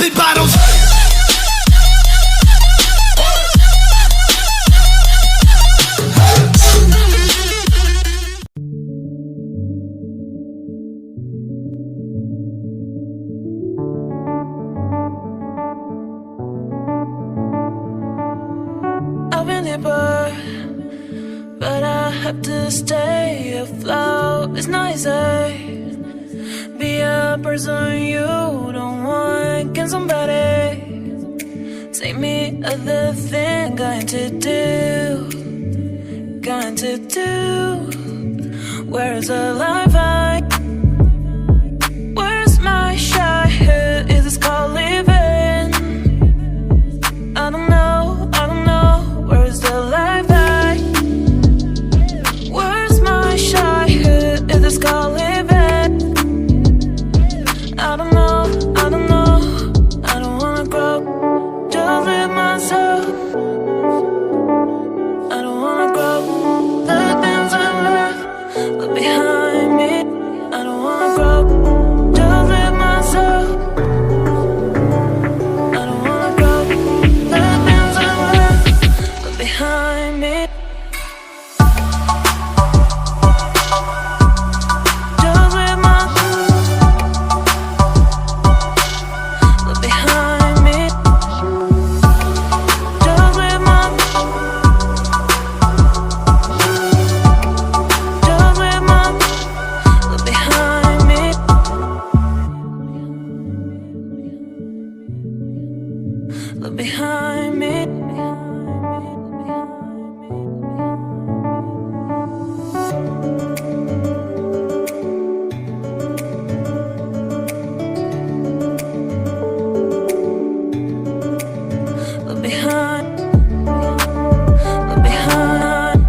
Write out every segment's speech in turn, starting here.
popping bottles. I've been here before, but I have to stay afloat. It's not easy. Be a person you don't want. Can somebody take me other thing? Going to do. Where is the life I? Where's my childhood? Is this called living? I don't know. Where is the life I? Where's my childhood? Is this called living? I don't know. I don't wanna grow. Just live myself. I don't wanna grow. The things I left behind me. I don't wanna grow. Just live myself. I don't wanna grow. The things I left behind me. Just live behind me. Just live behind me. Look behind me. Look behind. Look behind.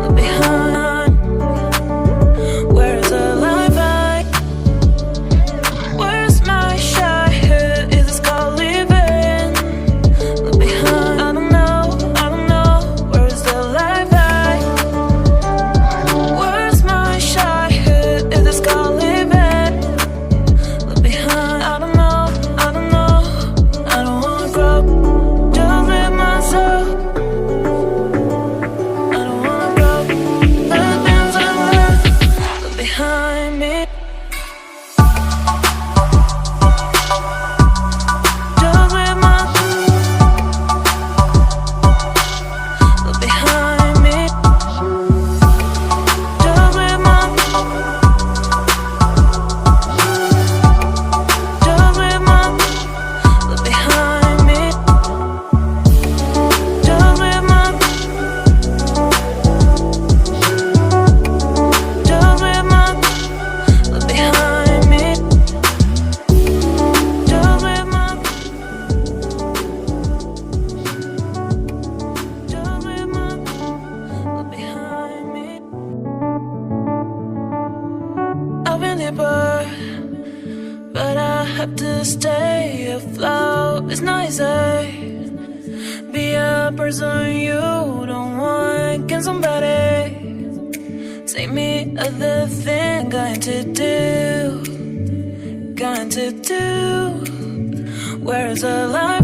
Look behind. Where is the life I? Where's my childhood? Is this called living? Look behind. I don't know. Where is the life I? Where's my childhood? Is this called living? Look behind. I don't know. I don't wanna grow. Just live myself. I don't wanna grow. The things I left behind me. Just live behind me. Just live behind me. Just live behind me. Behind me. I've been here before, but I have to stay afloat. It's not easy. Be a person you don't want. Can somebody take me other thing? Going to do. Where is the life?